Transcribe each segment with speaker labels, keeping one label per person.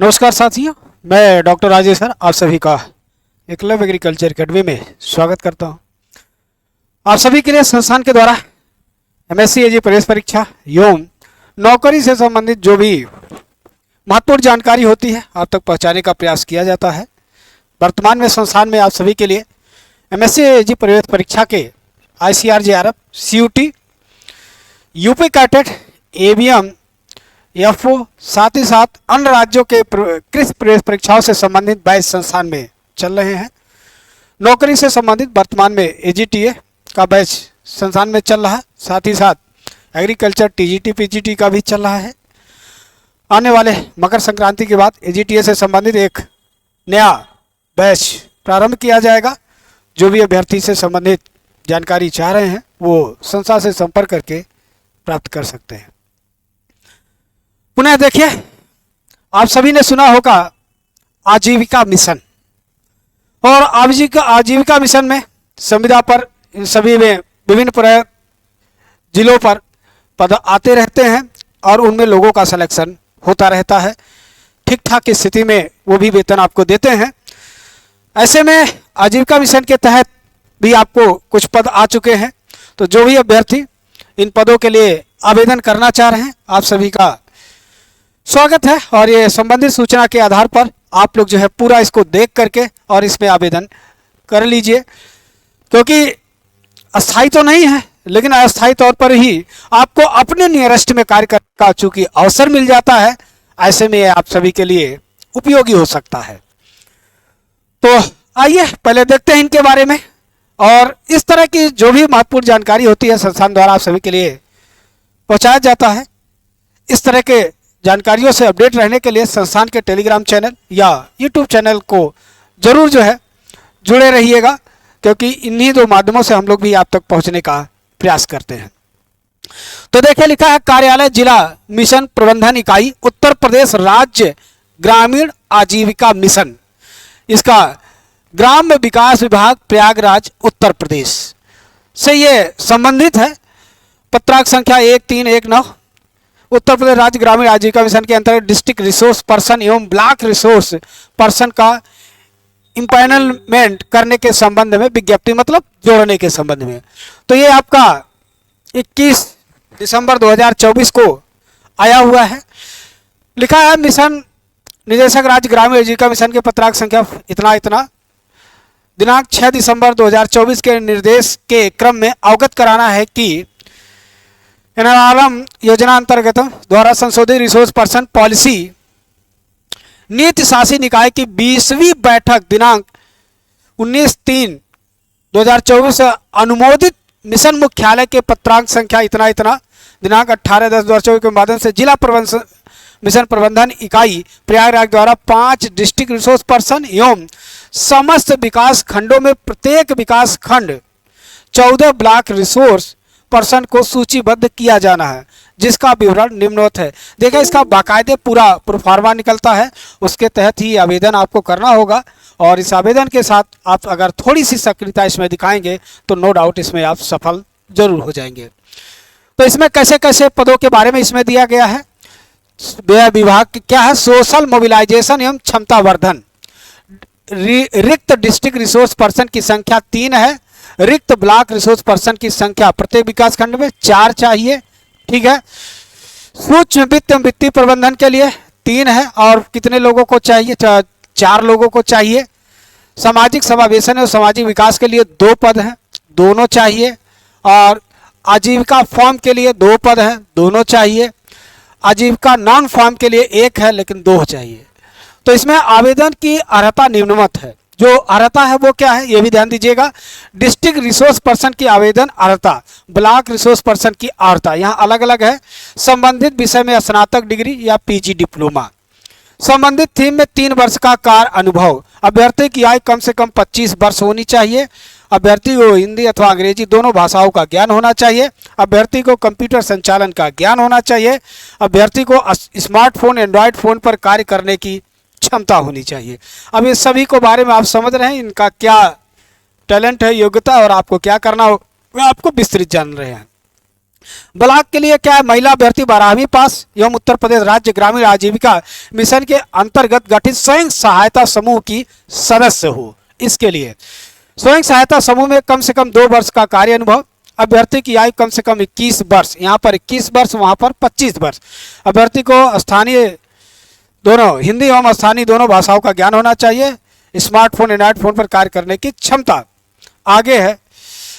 Speaker 1: नमस्कार साथियों, मैं डॉक्टर राजेश सर आप सभी का एकलव्य एग्रीकल्चर अकेडमी में स्वागत करता हूं। आप सभी के लिए संस्थान के द्वारा एमएससी एजी प्रवेश परीक्षा एवं नौकरी से संबंधित जो भी महत्वपूर्ण जानकारी होती है आप तक पहुंचाने का प्रयास किया जाता है। वर्तमान में संस्थान में आप सभी के लिए एमएससी एजी प्रवेश परीक्षा के ICAR JRF, CUT, UP CATET, ABM, FO साथ ही साथ अन्य राज्यों के कृषि प्रवेश परीक्षाओं से संबंधित बैच संस्थान में चल रहे हैं। नौकरी से संबंधित वर्तमान में AGTA का बैच संस्थान में चल रहा है, साथ ही साथ एग्रीकल्चर TGT PGT का भी चल रहा है। आने वाले मकर संक्रांति के बाद AGTA से संबंधित एक नया बैच प्रारंभ किया जाएगा। जो भी अभ्यर्थी से संबंधित जानकारी चाह रहे हैं वो संस्था से संपर्क करके प्राप्त कर सकते हैं। पुनः देखिए, आप सभी ने सुना होगा आजीविका मिशन, और आजीविका मिशन में संविदा पर इन सभी में विभिन्न जिलों पर पद आते रहते हैं और उनमें लोगों का सिलेक्शन होता रहता है। ठीक ठाक की स्थिति में वो भी वेतन आपको देते हैं। ऐसे में आजीविका मिशन के तहत भी आपको कुछ पद आ चुके हैं। तो जो भी अभ्यर्थी इन पदों के लिए आवेदन करना चाह रहे हैं आप सभी का स्वागत है, और ये संबंधित सूचना के आधार पर आप लोग जो है पूरा इसको देख करके और इसमें आवेदन कर लीजिए, क्योंकि अस्थायी तो नहीं है लेकिन अस्थायी तौर पर ही आपको अपने नियरेस्ट में कार्य करने का चूंकि अवसर मिल जाता है, ऐसे में आप सभी के लिए उपयोगी हो सकता है। तो आइए पहले देखते हैं इनके बारे में, और इस तरह की जो भी महत्वपूर्ण जानकारी होती है संस्थान द्वारा आप सभी के लिए पहुंचाया जाता है। इस तरह के जानकारियों से अपडेट रहने के लिए संस्थान के टेलीग्राम चैनल या यूट्यूब चैनल को जरूर जो है जुड़े रहिएगा, क्योंकि इन्हीं दो माध्यमों से हम लोग भी आप तक पहुंचने का प्रयास करते हैं। तो देखिए, लिखा है कार्यालय जिला मिशन प्रबंधन इकाई उत्तर प्रदेश राज्य ग्रामीण आजीविका मिशन। इसका ग्राम्य विकास विभाग प्रयागराज उत्तर प्रदेश से ये संबंधित है। पत्रांक संख्या 1319 उत्तर प्रदेश राज्य ग्रामीण आजीविका मिशन के अंतर्गत डिस्ट्रिक्ट रिसोर्स पर्सन एवं ब्लॉक रिसोर्स पर्सन का इम्पैनलमेंट करने के संबंध में विज्ञप्ति, मतलब जोड़ने के संबंध में। तो ये आपका 21 दिसंबर 2024 को आया हुआ है। लिखा है मिशन निदेशक राज्य ग्रामीण आजीविका मिशन के पत्रांक संख्या इतना दिनांक 6 दिसंबर 2024 के निर्देश के क्रम में अवगत कराना है कि एनआरएम योजना अंतर्गत द्वारा संशोधित रिसोर्स पर्सन पॉलिसी नीति शासी निकाय की 20वीं बैठक दिनांक 19/3/2024 अनुमोदित मिशन मुख्यालय के पत्रांक संख्या इतना दिनांक 18/10/2024 के माध्यम से जिला मिशन प्रबंधन इकाई प्रयागराज द्वारा 5 डिस्ट्रिक्ट रिसोर्स पर्सन एवं समस्त विकास खंडों में प्रत्येक विकास खंड 14 ब्लॉक रिसोर्स पर्सन को सूचीबद्ध किया जाना है, जिसका विवरण निम्नवत है। देखिए, इसका बाकायदे पूरा प्रोफार्मा निकलता है, उसके तहत ही आवेदन आपको करना होगा, और इस आवेदन के साथ आप अगर थोड़ी सी सक्रियता इसमें दिखाएंगे तो नो डाउट इसमें आप सफल जरूर हो जाएंगे। तो इसमें कैसे कैसे पदों के बारे में इसमें दिया गया है। विभाग क्या है, सोशल मोबिलाइजेशन एवं क्षमता वर्धन। रिक्त डिस्ट्रिक्ट रिसोर्स पर्सन की संख्या 3 है। रिक्त ब्लॉक रिसोर्स पर्सन की संख्या प्रत्येक विकास खंड में 4 चाहिए। ठीक है। सूक्ष्म वित्त वित्तीय प्रबंधन के लिए 3 है, और कितने लोगों को चाहिए? 4 लोगों को चाहिए। सामाजिक समावेशन और सामाजिक विकास के लिए 2 पद हैं, दोनों चाहिए। और आजीविका फॉर्म के लिए 2 पद हैं, दोनों चाहिए। आजीविका नॉन फॉर्म के लिए 1 है लेकिन 2 चाहिए। तो इसमें आवेदन की अर्हता निम्नवत है। जो अर्हता है वो क्या है ये भी ध्यान दीजिएगा। डिस्ट्रिक्ट रिसोर्स पर्सन की आवेदन अर्हता, ब्लॉक रिसोर्स पर्सन की अर्हता यहाँ अलग अलग है। संबंधित विषय में स्नातक डिग्री या PG डिप्लोमा। संबंधित थीम में 3 वर्ष का कार्य अनुभव। अभ्यर्थी की आयु कम से कम 25 वर्ष होनी चाहिए। अभ्यर्थी को हिंदी अथवा अंग्रेजी दोनों भाषाओं का ज्ञान होना चाहिए। अभ्यर्थी को कंप्यूटर संचालन का ज्ञान होना चाहिए। अभ्यर्थी को स्मार्टफोन एंड्रॉयड फोन पर कार्य करने की क्षमता होनी चाहिए। अब इस सभी को बारे में आप समझ रहे हैं, इनका क्या टैलेंट है, योग्यता, और आपको क्या करना हो आपको विस्तृत जान रहे हैं। ब्लॉक के लिए क्या है, महिला अभ्यर्थी 12वीं पास एवं उत्तर प्रदेश राज्य ग्रामीण आजीविका मिशन के अंतर्गत गठित स्वयं सहायता समूह की सदस्य हो। इसके लिए स्वयं सहायता समूह में कम से कम 2 वर्ष का कार्य अनुभव, अभ्यर्थी की आयु कम से कम 21 वर्ष, यहाँ पर 21 वर्ष वहाँ पर 25 वर्ष, अभ्यर्थी को स्थानीय दोनों हिंदी एवं स्थानीय दोनों भाषाओं का ज्ञान होना चाहिए, स्मार्टफोन एंड्रॉइड फोन पर कार्य करने की क्षमता। आगे है,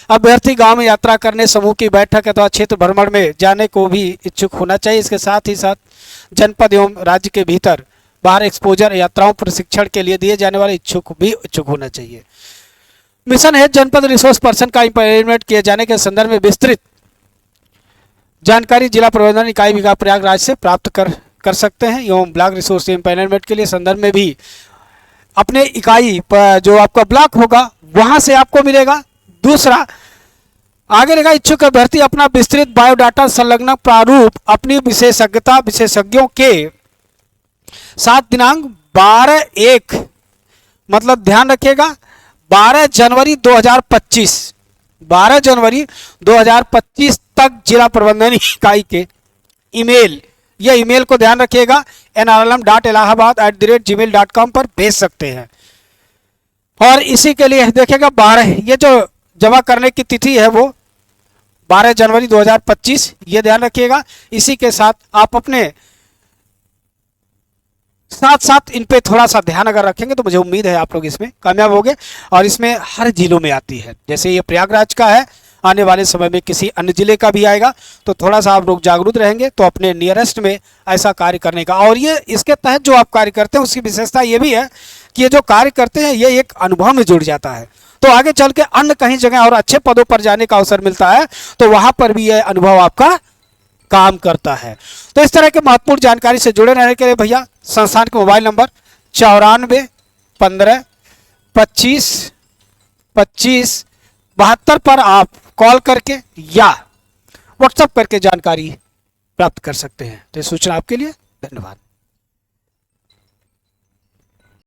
Speaker 1: अभ्यर्थी गांव में यात्रा करने, समूह की बैठक अथवा क्षेत्र भ्रमण में जाने को भी इच्छुक होना चाहिए। इसके साथ ही साथ जनपद एवं राज्य के भीतर बाहर एक्सपोजर यात्राओं प्रशिक्षण के लिए दिए जाने वाले इच्छुक होना चाहिए। मिशन है जनपद रिसोर्स पर्सन का इंप्लीमेंट किए जाने के संदर्भ में विस्तृत जानकारी जिला प्रबंधन इकाई विभाग प्रयागराज से प्राप्त कर सकते हैं एवं ब्लॉक रिसोर्स इंप्लीमेंट के लिए संदर्भ में भी अपने इकाई पर जो आपका ब्लॉक होगा वहां से आपको मिलेगा। दूसरा, आगे रहेगा, इच्छुक अभ्यर्थी अपना विस्तृत बायोडाटा संलग्न प्रारूप अपनी विशेषज्ञता विशेषज्ञों के साथ दिनांक 12/1 मतलब ध्यान रखिएगा 12 जनवरी 2025 तक जिला प्रबंधन इकाई के ईमेल, यह ईमेल को ध्यान रखिएगा nrlm.allahabad@gmail.com पर भेज सकते हैं। और इसी के लिए देखिएगा 12, ये जो जमा करने की तिथि है वो 12 जनवरी 2025, ये ध्यान रखिएगा। इसी के साथ आप अपने साथ इन पे थोड़ा सा ध्यान अगर रखेंगे तो मुझे उम्मीद है आप लोग इसमें कामयाब होंगे। और इसमें हर जिलों में आती है, जैसे ये प्रयागराज का है, आने वाले समय में किसी अन्य जिले का भी आएगा, तो थोड़ा सा आप लोग जागरूक रहेंगे तो अपने नियरेस्ट में ऐसा कार्य करने का। और ये इसके तहत जो आप कार्य करते हैं उसकी विशेषता ये भी है कि ये जो कार्य करते हैं ये एक अनुभव में जुड़ जाता है, तो आगे चल के अन्य कहीं जगह और अच्छे पदों पर जाने का अवसर मिलता है, तो वहां पर भी यह अनुभव आपका काम करता है। तो इस तरह के महत्वपूर्ण जानकारी से जुड़े रहने के लिए भैया संस्थान के मोबाइल नंबर 94 15 25 25 72 पर आप कॉल करके या व्हाट्सएप करके जानकारी प्राप्त कर सकते हैं। तो ये सूचना आपके लिए, धन्यवाद।